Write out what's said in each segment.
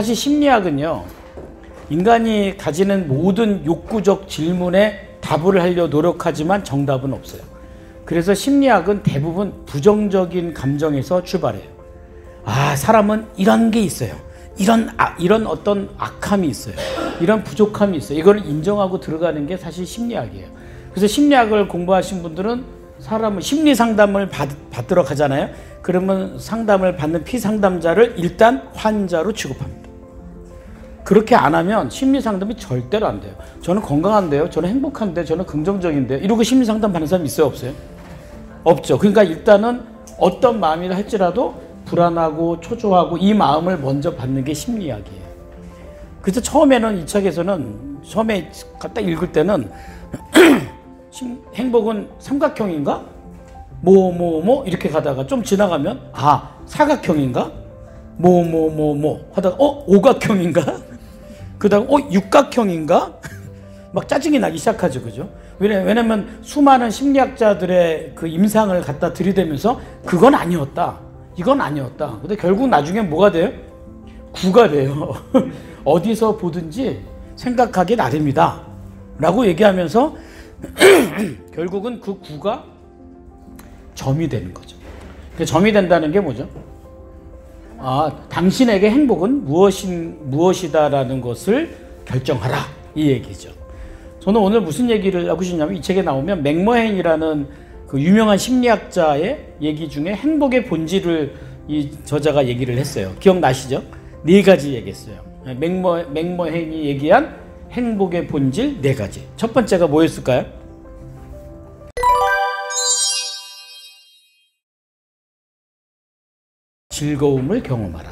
사실 심리학은요, 인간이 가지는 모든 욕구적 질문에 답을 하려 노력하지만 정답은 없어요. 그래서 심리학은 대부분 부정적인 감정에서 출발해요. 아, 사람은 이런 게 있어요. 이런 어떤 악함이 있어요. 이런 부족함이 있어요. 이걸 인정하고 들어가는 게 사실 심리학이에요. 그래서 심리학을 공부하신 분들은 사람은 심리 상담을 받으러 가잖아요. 그러면 상담을 받는 피상담자를 일단 환자로 취급합니다. 그렇게 안 하면 심리 상담이 절대로 안 돼요. 저는 건강한데요, 저는 행복한데, 저는 긍정적인데요, 이러고 심리 상담 받는 사람 있어요, 없어요? 없죠. 그러니까 일단은 어떤 마음이라 할지라도 불안하고 초조하고 이 마음을 먼저 받는 게 심리학이에요. 그래서 처음에는 이 책에서는 처음에 갖다 읽을 때는 행복은 삼각형인가? 이렇게 가다가 좀 지나가면 아, 사각형인가? 하다가 오각형인가? 그다음 육각형인가? 막 짜증이 나기 시작하죠, 그죠? 왜냐면 수많은 심리학자들의 그 임상을 갖다 들이대면서 그건 아니었다, 이건 아니었다. 근데 결국 나중에 뭐가 돼요? 구가 돼요. 어디서 보든지 생각하기 나름이다 라고 얘기하면서 결국은 그 구가 점이 되는 거죠. 점이 된다는 게 뭐죠? 아, 당신에게 행복은 무엇이다라는 것을 결정하라, 이 얘기죠. 저는 오늘 무슨 얘기를 하고 싶냐면, 이 책에 나오면 맥머헨이라는 그 유명한 심리학자의 얘기 중에 행복의 본질을 이 저자가 얘기를 했어요. 기억나시죠? 4가지 얘기했어요. 맥머헨이 얘기한 행복의 본질 4가지. 첫 번째가 뭐였을까요? 즐거움을 경험하라.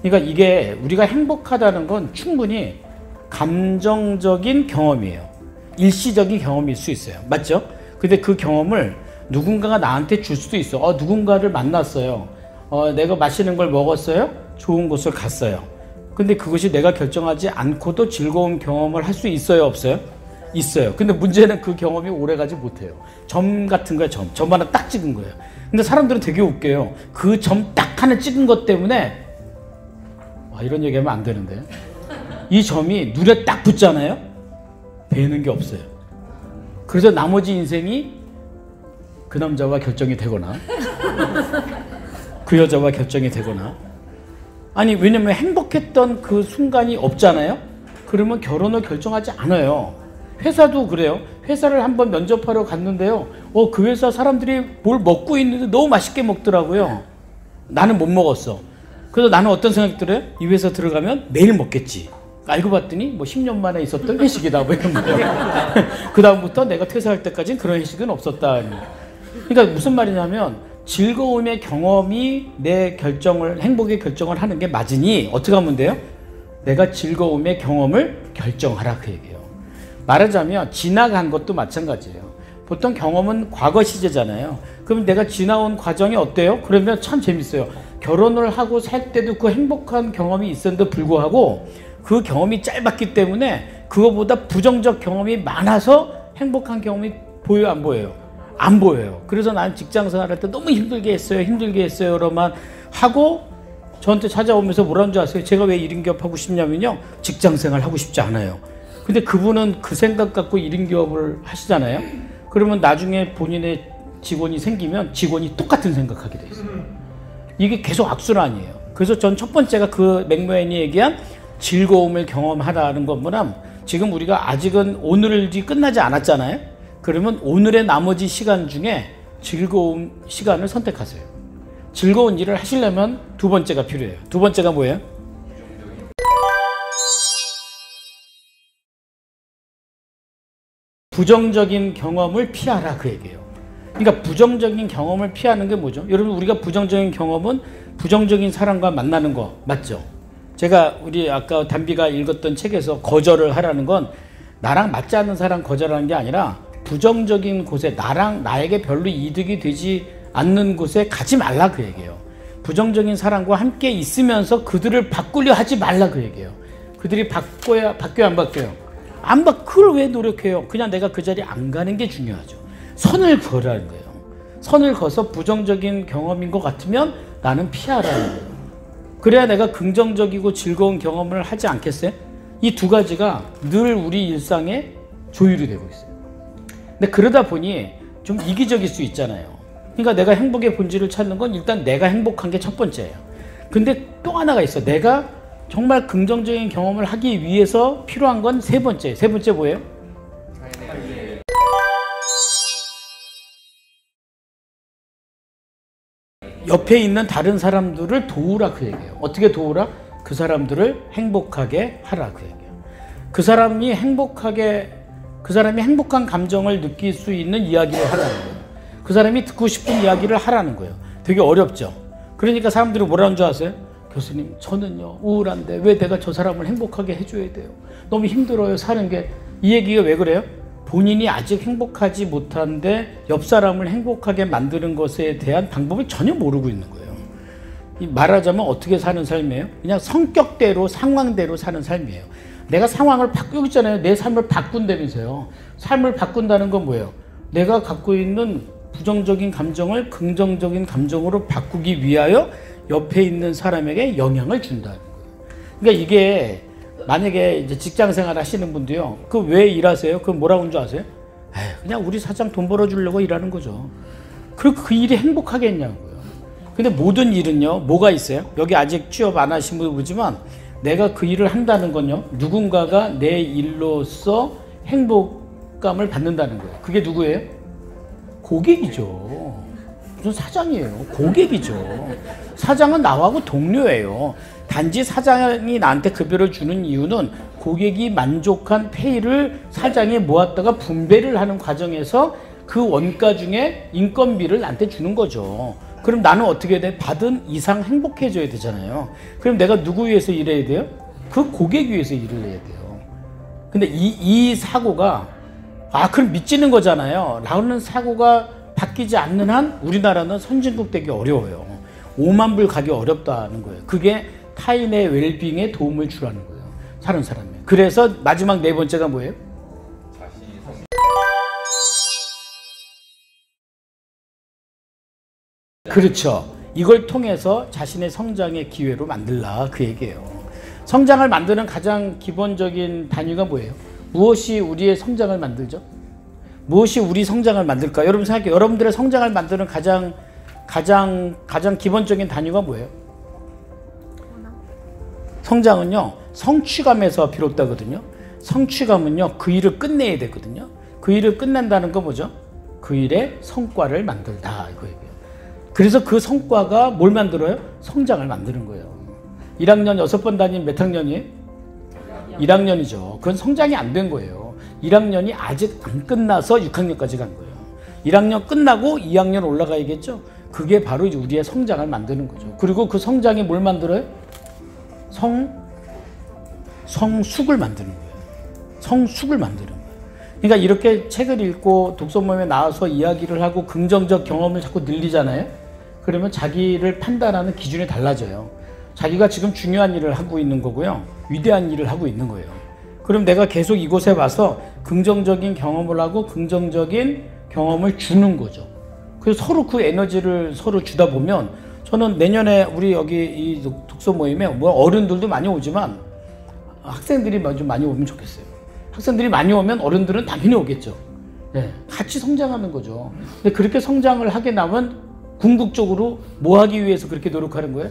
그러니까 이게 우리가 행복하다는 건 충분히 감정적인 경험이에요. 일시적인 경험일 수 있어요. 맞죠? 근데 그 경험을 누군가가 나한테 줄 수도 있어. 누군가를 만났어요. 내가 맛있는 걸 먹었어요. 좋은 곳을 갔어요. 근데 그것이 내가 결정하지 않고도 즐거운 경험을 할 수 있어요, 없어요? 있어요. 근데 문제는 그 경험이 오래가지 못해요. 점 같은 거야, 점 하나 딱 찍은 거예요. 근데 사람들은 되게 웃겨요. 그 점 딱 하나 찍은 것 때문에, 이런 얘기하면 안 되는데, 이 점이 눈에 딱 붙잖아요? 배는 게 없어요. 그래서 나머지 인생이 그 남자와 결정이 되거나 그 여자와 결정이 되거나, 아니 왜냐면 행복했던 그 순간이 없잖아요. 그러면 결혼을 결정하지 않아요. 회사도 그래요. 회사를 한번 면접하러 갔는데요, 그 회사 사람들이 뭘 먹고 있는데 너무 맛있게 먹더라고요. 나는 못 먹었어. 그래서 나는 어떤 생각이 들어요? 이 회사 들어가면 매일 먹겠지. 알고 봤더니 10년 만에 있었던 회식이다, 이런 거예요. 그 다음부터 내가 퇴사할 때까지는 그런 회식은 없었다. 그러니까 무슨 말이냐면, 즐거움의 경험이 내 결정을, 행복의 결정을 하는 게 맞으니 어떻게 하면 돼요? 내가 즐거움의 경험을 결정하라, 그 얘기예요. 말하자면 지나간 것도 마찬가지예요. 보통 경험은 과거 시제잖아요. 그럼 내가 지나온 과정이 어때요? 그러면 참 재밌어요. 결혼을 하고 살 때도 그 행복한 경험이 있었는데 불구하고 그 경험이 짧았기 때문에 그거보다 부정적 경험이 많아서 행복한 경험이 보여요, 안 보여요? 안 보여요. 그래서 나는 직장 생활할 때 너무 힘들게 했어요, 그러면 하고 저한테 찾아오면서 뭐라는 줄 아세요? 제가 왜 1인 기업 하고 싶냐면요, 직장 생활 하고 싶지 않아요. 근데 그분은 그 생각 갖고 1인 기업을 하시잖아요. 그러면 나중에 본인의 직원이 생기면 직원이 똑같은 생각하게 돼 있어요. 이게 계속 악순환이에요. 그래서 전 첫 번째가 그 맥머헨이 얘기한 즐거움을 경험하라는 것보다, 지금 우리가 아직은 오늘이 끝나지 않았잖아요. 그러면 오늘의 나머지 시간 중에 즐거운 시간을 선택하세요. 즐거운 일을 하시려면 2번째가 필요해요. 2번째가 뭐예요? 부정적인 경험을 피하라, 그 얘기예요. 그러니까 부정적인 경험을 피하는 게 뭐죠? 여러분, 우리가 부정적인 경험은 부정적인 사람과 만나는 거 맞죠? 제가 우리 아까 담비가 읽었던 책에서 거절을 하라는 건 나랑 맞지 않는 사람 거절하는 게 아니라 부정적인 곳에, 나에게 별로 이득이 되지 않는 곳에 가지 말라, 그 얘기예요. 부정적인 사람과 함께 있으면서 그들을 바꾸려 하지 말라, 그 얘기예요. 그들이 바뀌어요, 안 바뀌어요? 그걸 왜 노력해요? 그냥 내가 그 자리에 안 가는 게 중요하죠. 선을 그으라는 거예요. 선을 그어서 부정적인 경험인 것 같으면 나는 피하라는 거예요. 그래야 내가 긍정적이고 즐거운 경험을 하지 않겠어요? 이 두 가지가 늘 우리 일상에 조율이 되고 있어요. 근데 그러다 보니 좀 이기적일 수 있잖아요. 그러니까 내가 행복의 본질을 찾는 건 일단 내가 행복한 게 첫 번째예요. 근데 또 하나가 있어. 내가 정말 긍정적인 경험을 하기 위해서 필요한 건 세 번째. 세 번째 뭐예요? 옆에 있는 다른 사람들을 도우라 그 얘기예요. 어떻게 도우라? 그 사람들을 행복하게 하라 그 얘기예요. 그 사람이 행복한 감정을 느낄 수 있는 이야기를 하라는 거예요. 그 사람이 듣고 싶은 이야기를 하라는 거예요. 되게 어렵죠. 그러니까 사람들이 뭐라는 줄 아세요? 교수님, 저는요 우울한데 왜 내가 저 사람을 행복하게 해줘야 돼요? 너무 힘들어요 사는 게. 이 얘기가 왜 그래요? 본인이 아직 행복하지 못한데 옆 사람을 행복하게 만드는 것에 대한 방법을 전혀 모르고 있는 거예요. 말하자면 어떻게 사는 삶이에요? 그냥 성격대로 상황대로 사는 삶이에요. 내가 상황을 바꾸고 있잖아요. 내 삶을 바꾼다면서요. 삶을 바꾼다는 건 뭐예요? 내가 갖고 있는 부정적인 감정을 긍정적인 감정으로 바꾸기 위하여 옆에 있는 사람에게 영향을 준다는 거예요. 그러니까 이게 만약에 이제 직장 생활 하시는 분도요. 그 왜 일하세요? 그 뭐라고 하는 줄 아세요? 그냥 우리 사장 돈 벌어주려고 일하는 거죠. 그리고 그 일이 행복하겠냐고요. 근데 모든 일은요. 뭐가 있어요? 여기 아직 취업 안 하신 분 보지만 내가 그 일을 한다는 건요. 누군가가 내 일로서 행복감을 받는다는 거예요. 그게 누구예요? 고객이죠. 무슨 사장이에요. 고객이죠. 사장은 나하고 동료예요. 단지 사장이 나한테 급여를 주는 이유는 고객이 만족한 페이를 사장이 모았다가 분배를 하는 과정에서 그 원가 중에 인건비를 나한테 주는 거죠. 그럼 나는 어떻게 돼? 받은 이상 행복해져야 되잖아요. 그럼 내가 누구 위해서 일해야 돼요? 그 고객 위해서 일을 해야 돼요. 근데 이 사고가 그럼 미치는 거잖아요. 라는 사고가 바뀌지 않는 한 우리나라는 선진국 되기 어려워요. 5만 불 가기 어렵다는 거예요. 그게 타인의 웰빙에 도움을 주라는 거예요. 사는 사람이. 그래서 마지막 네 번째가 뭐예요? 그렇죠. 이걸 통해서 자신의 성장의 기회로 만들라 그 얘기예요. 성장을 만드는 가장 기본적인 단위가 뭐예요? 무엇이 우리의 성장을 만들죠? 무엇이 우리 성장을 만들까? 여러분 생각해요. 여러분들의 성장을 만드는 가장 기본적인 단위가 뭐예요? 성장은요, 성취감에서 비롯되거든요. 성취감은요, 그 일을 끝내야 되거든요. 그 일을 끝낸다는 거 뭐죠? 그 일의 성과를 만들다 이거 얘기예요. 그래서 그 성과가 뭘 만들어요? 성장을 만드는 거예요. 1학년 6번 다닌 몇 학년이에요? 1학년이죠. 그건 성장이 안 된 거예요. 1학년이 아직 안 끝나서 6학년까지 간 거예요. 1학년 끝나고 2학년 올라가야겠죠? 그게 바로 우리의 성장을 만드는 거죠. 그리고 그 성장이 뭘 만들어요? 성숙을 만드는 거예요. 성숙을 만드는 거예요. 그러니까 이렇게 책을 읽고 독서 모임에 나와서 이야기를 하고 긍정적 경험을 자꾸 늘리잖아요. 그러면 자기를 판단하는 기준이 달라져요. 자기가 지금 중요한 일을 하고 있는 거고요. 위대한 일을 하고 있는 거예요. 그럼 내가 계속 이곳에 와서 긍정적인 경험을 하고 긍정적인 경험을 주는 거죠. 그래서 서로 그 에너지를 서로 주다 보면 저는 내년에 우리 여기 이 독서 모임에 뭐 어른들도 많이 오지만 학생들이 좀 많이 오면 좋겠어요. 학생들이 많이 오면 어른들은 당연히 오겠죠. 네, 같이 성장하는 거죠. 근데 그렇게 성장을 하게 나면 궁극적으로 뭐 하기 위해서 그렇게 노력하는 거예요?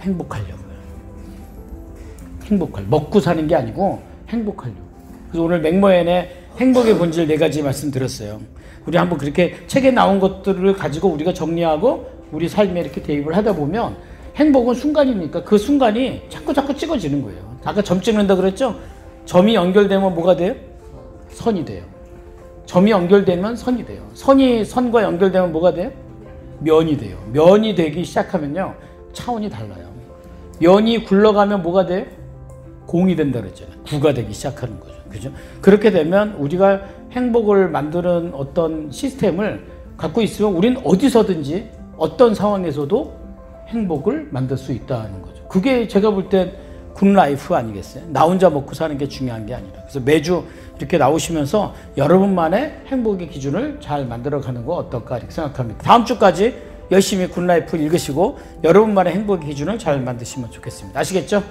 행복하려고요. 먹고 사는 게 아니고 행복하려고. 그래서 오늘 맥모엔의 행복의 본질 4가지 말씀드렸어요. 우리 한번 그렇게 책에 나온 것들을 가지고 우리가 정리하고 우리 삶에 이렇게 대입을 하다 보면 행복은 순간이니까 그 순간이 자꾸 찍어지는 거예요. 아까 점 찍는다 그랬죠? 점이 연결되면 뭐가 돼요? 선이 돼요. 점이 연결되면 선이 돼요. 선과 연결되면 뭐가 돼요? 면이 돼요. 면이 되기 시작하면요. 차원이 달라요. 면이 굴러가면 뭐가 돼요? 공이 된다 그랬잖아요. 구가 되기 시작하는 거죠. 그죠? 그렇게 되면 우리가 행복을 만드는 어떤 시스템을 갖고 있으면 우리는 어디서든지 어떤 상황에서도 행복을 만들 수 있다는 거죠. 그게 제가 볼 땐 굿라이프 아니겠어요? 나 혼자 먹고 사는 게 중요한 게 아니라. 그래서 매주 이렇게 나오시면서 여러분만의 행복의 기준을 잘 만들어가는 거 어떨까 이렇게 생각합니다. 다음 주까지 열심히 굿라이프 읽으시고 여러분만의 행복의 기준을 잘 만드시면 좋겠습니다. 아시겠죠?